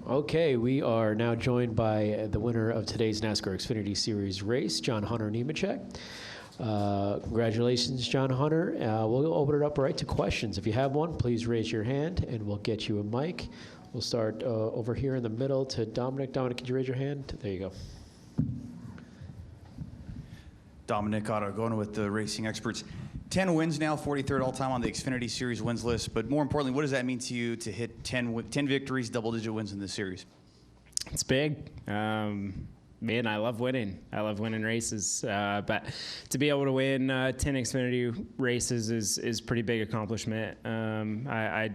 Okay, we are now joined by the winner of today's NASCAR Xfinity Series race, John Hunter Nemechek. Congratulations, John Hunter. We'll open it up right to questions. If you have one, please raise your hand, and we'll get you a mic. We'll start over here in the middle to Dominic. Dominic, could you raise your hand? There you go. Dominic Otto, going with the racing experts. 10 wins now, 43rd all-time on the Xfinity Series wins list. But more importantly, what does that mean to you to hit 10 victories, double-digit wins in this series? It's big. Man, I love winning. I love winning races. But to be able to win 10 Xfinity races is pretty big accomplishment. I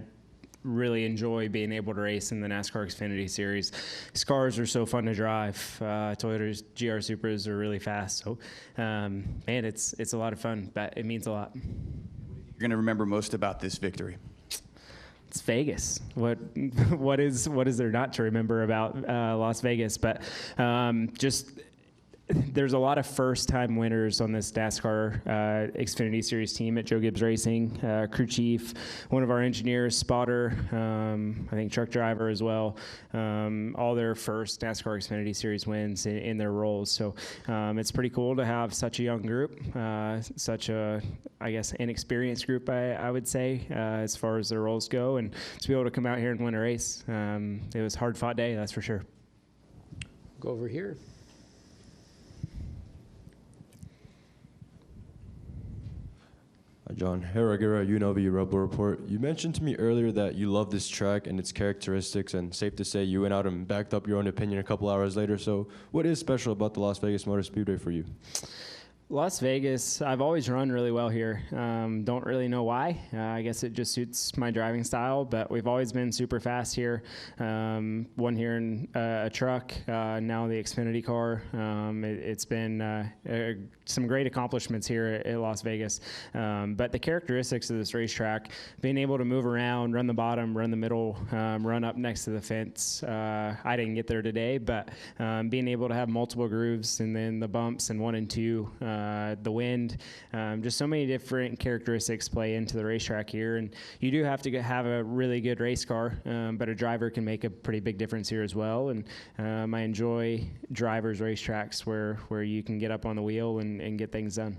really enjoy being able to race in the NASCAR Xfinity Series. These cars are so fun to drive. Toyota's GR Supras are really fast. So, man, it's a lot of fun, but it means a lot. You're going to remember most about this victory? It's Vegas. What is there not to remember about Las Vegas? But just there's a lot of first-time winners on this NASCAR Xfinity Series team at Joe Gibbs Racing. Crew chief, one of our engineers, spotter, I think truck driver as well. All their first NASCAR Xfinity Series wins in their roles. So it's pretty cool to have such a young group, such a, I guess, inexperienced group, I would say, as far as their roles go, and to be able to come out here and win a race. It was a hard-fought day, that's for sure. Go over here. Hi, John. Hey, Ragera, UNLV Rebel Report. You mentioned to me earlier that you love this track and its characteristics, and safe to say you went out and backed up your own opinion a couple hours later. So what is special about the Las Vegas Motor Speedway for you? Las Vegas, I've always run really well here. Don't really know why. I guess it just suits my driving style, but we've always been super fast here. Won here in a truck, now the Xfinity car. It's been some great accomplishments here at Las Vegas. But the characteristics of this racetrack, being able to move around, run the bottom, run the middle, run up next to the fence. I didn't get there today, but being able to have multiple grooves and then the bumps and 1 and 2, the wind, just so many different characteristics play into the racetrack here. And you do have to have a really good race car, but a driver can make a pretty big difference here as well. And I enjoy drivers' racetracks where you can get up on the wheel and get things done.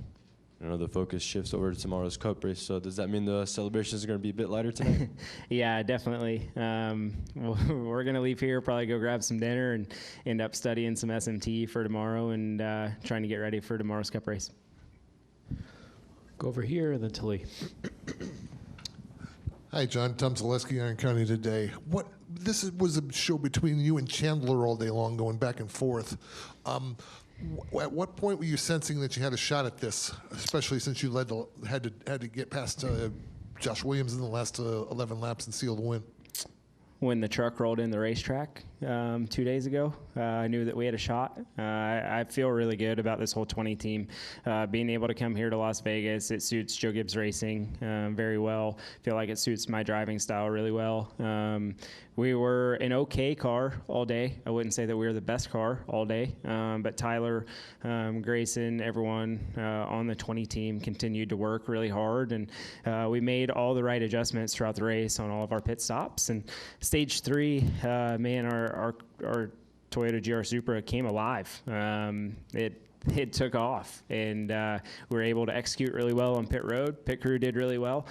I know the focus shifts over to tomorrow's Cup race, so does that mean the celebrations are going to be a bit lighter tonight? Yeah, definitely. We're going to leave here, probably go grab some dinner, and end up studying some SMT for tomorrow and trying to get ready for tomorrow's Cup race. Go over here and then to Lee. Hi, John. Tom Zaleski, Iron County Today. This was a show between you and Chandler all day long, going back and forth. At what point were you sensing that you had a shot at this, especially since you had to get past Josh Williams in the last 11 laps and seal the win? When the truck rolled in the racetrack 2 days ago, I knew that we had a shot. I feel really good about this whole 20 team. Being able to come here to Las Vegas, it suits Joe Gibbs Racing very well. Feel like it suits my driving style really well. We were an okay car all day. I wouldn't say that we were the best car all day, but Tyler, Grayson, everyone on the 20 team continued to work really hard, and we made all the right adjustments throughout the race on all of our pit stops. And Stage 3, man, our Toyota GR Supra came alive. It took off, and we were able to execute really well on pit road. Pit crew did really well.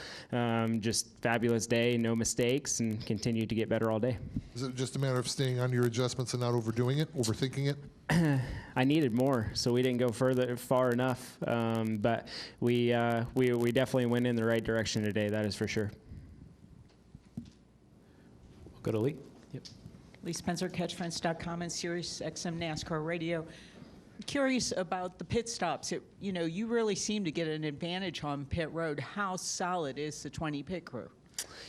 Just fabulous day, no mistakes, and continued to get better all day. Is it just a matter of staying on your adjustments and not overdoing it, overthinking it? I needed more, so we didn't go far enough. But we definitely went in the right direction today. That is for sure. Go to Lee. Yep. Lee Spencer, CatchFence.com and Sirius XM NASCAR Radio. Curious about the pit stops. You really seem to get an advantage on pit road. How solid is the 20 pit crew?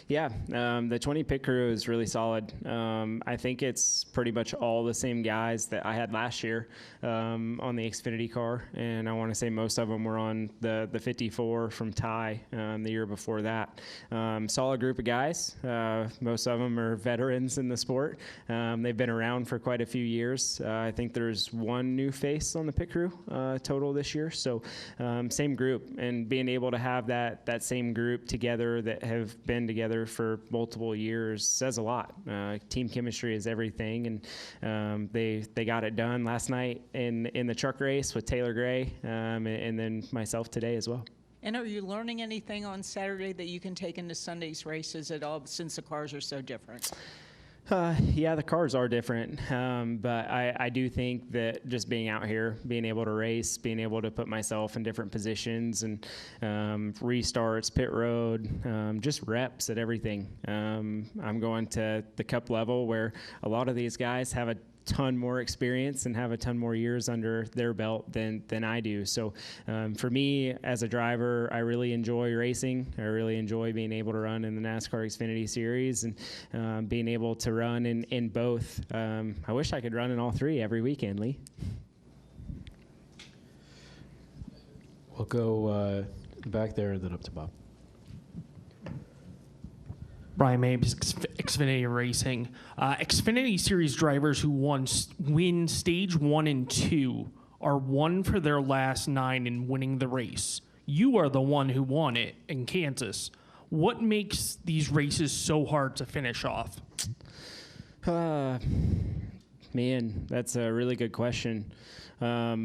Yeah, the 20 pit crew is really solid. I think it's pretty much all the same guys that I had last year on the Xfinity car, and I want to say most of them were on the 54 from Ty the year before that. Solid group of guys. Most of them are veterans in the sport. They've been around for quite a few years. I think there's one new face on the pit crew total this year, so same group, and being able to have that same group together that have been been together for multiple years says a lot. Team chemistry is everything, and they got it done last night in the truck race with Taylor Gray, and then myself today as well. And are you learning anything on Saturday that you can take into Sunday's races at all, since the cars are so different? Yeah, the cars are different, but I do think that just being out here, being able to race, being able to put myself in different positions and restarts, pit road, just reps at everything. I'm going to the Cup level where a lot of these guys have a ton more experience and have a ton more years under their belt than I do. So for me as a driver, I really enjoy racing. I really enjoy being able to run in the NASCAR Xfinity Series and being able to run in both. I wish I could run in all three every weekend, Lee. We'll go back there and then up to Bob. Brian Mapes, Xfinity Racing. Xfinity Series drivers who win stage 1 and 2 are 1 for their last 9 in winning the race. You are the one who won it in Kansas. What makes these races so hard to finish off? Man, that's a really good question. I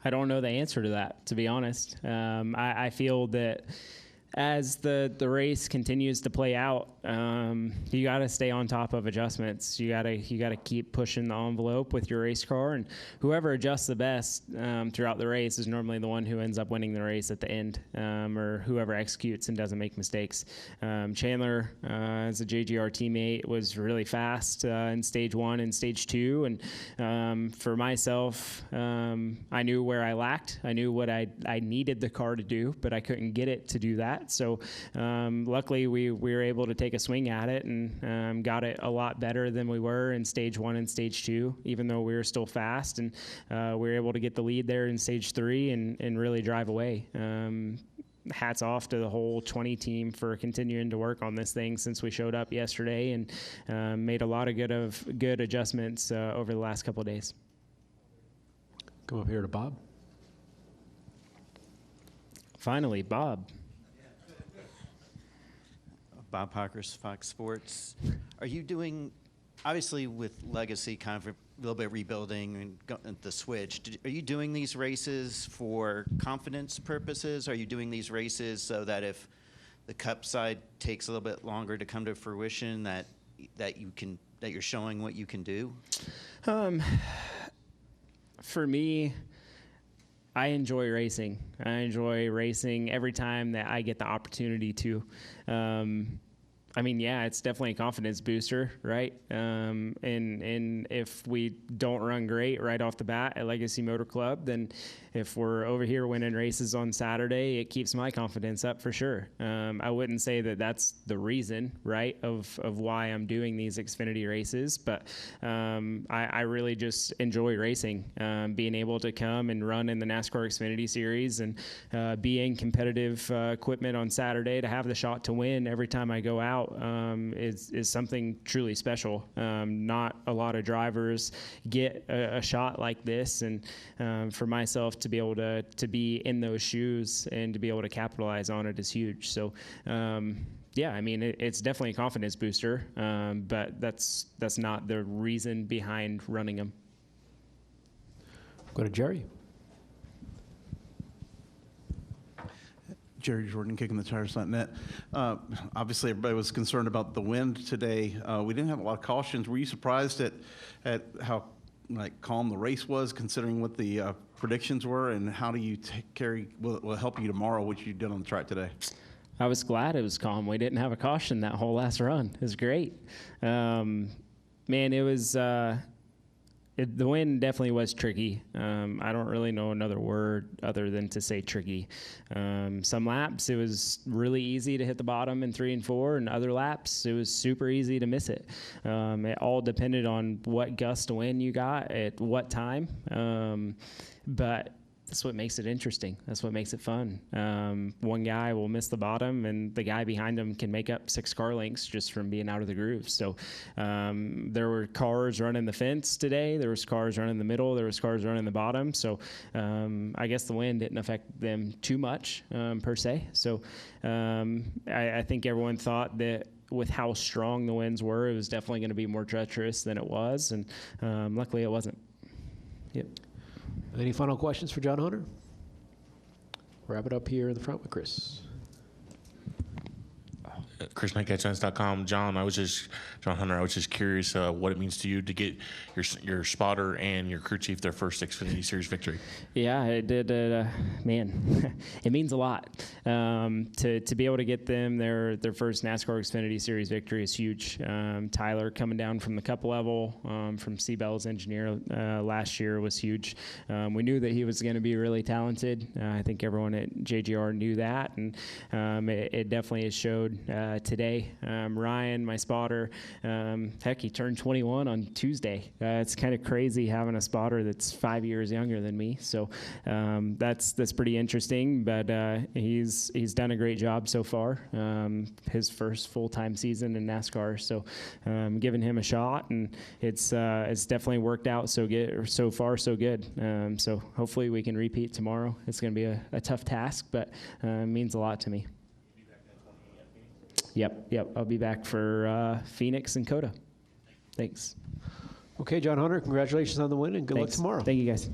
don't know the answer to that, to be honest. I feel that as the race continues to play out, you got to stay on top of adjustments. You got to keep pushing the envelope with your race car, and whoever adjusts the best throughout the race is normally the one who ends up winning the race at the end, or whoever executes and doesn't make mistakes. Chandler, as a JGR teammate, was really fast in stage 1 and stage 2, and for myself, I knew where I lacked. I knew what I needed the car to do, but I couldn't get it to do that. So luckily we were able to take a swing at it and got it a lot better than we were in stage 1 and stage 2, even though we were still fast, and we were able to get the lead there in stage 3 and really drive away. Hats off to the whole 20 team for continuing to work on this thing since we showed up yesterday, and made a lot of good adjustments over the last couple of days. Come up here to Bob. Finally, Bob. Bob Parkhurst, Fox Sports. Are you doing, obviously with Legacy kind of a little bit rebuilding and the switch, are you doing these races for confidence purposes? Are you doing these races so that if the Cup side takes a little bit longer to come to fruition, that you're showing what you can do? For me, I enjoy racing. I enjoy racing every time that I get the opportunity to. I mean, yeah, it's definitely a confidence booster, right? And if we don't run great right off the bat at Legacy Motor Club, then if we're over here winning races on Saturday, it keeps my confidence up for sure. I wouldn't say that that's the reason, right, of why I'm doing these Xfinity races, but I really just enjoy racing, being able to come and run in the NASCAR Xfinity Series and be in competitive equipment on Saturday to have the shot to win every time I go out is something truly special. Not a lot of drivers get a shot like this, and for myself to be able to be in those shoes and to be able to capitalize on it is huge. So yeah, I mean, it's definitely a confidence booster, but that's not the reason behind running them. Go to Jerry. Jerry Jordan, KickingTheTires.net. Obviously, everybody was concerned about the wind today. We didn't have a lot of cautions. Were you surprised at how calm the race was, considering what the predictions were, and how do you will help you tomorrow, which you did on the track today? I was glad it was calm. We didn't have a caution that whole last run. It was great. Man, it was the wind definitely was tricky. I don't really know another word other than to say tricky. Some laps, it was really easy to hit the bottom in 3 and 4, and other laps, it was super easy to miss it. It all depended on what gust of wind you got at what time. But that's what makes it interesting. That's what makes it fun. One guy will miss the bottom, and the guy behind him can make up 6 car lengths just from being out of the groove. So there were cars running the fence today. There was cars running the middle. There was cars running the bottom. So I guess the wind didn't affect them too much per se. So I think everyone thought that with how strong the winds were, it was definitely going to be more treacherous than it was, and luckily it wasn't. Yep. Any final questions for John Hunter? Wrap it up here in the front with Chris. Chris Knight, CatchLines.com. John Hunter, I was just curious what it means to you to get your spotter and your crew chief their first Xfinity Series victory. Yeah, it did. Man, it means a lot. To be able to get them their first NASCAR Xfinity Series victory is huge. Tyler coming down from the Cup level from Seabell's engineer last year was huge. We knew that he was going to be really talented. I think everyone at JGR knew that, and it definitely has showed today. Ryan, my spotter, heck, he turned 21 on Tuesday. It's kind of crazy having a spotter that's 5 years younger than me. So that's pretty interesting. But he's done a great job so far. His first full-time season in NASCAR. So giving him a shot, and it's definitely worked out so far so good. So hopefully we can repeat tomorrow. It's going to be a tough task, but it means a lot to me. Yep. I'll be back for Phoenix and COTA. Thanks. Okay, John Hunter, congratulations on the win, and good luck Thanks. tomorrow. Thank you, guys.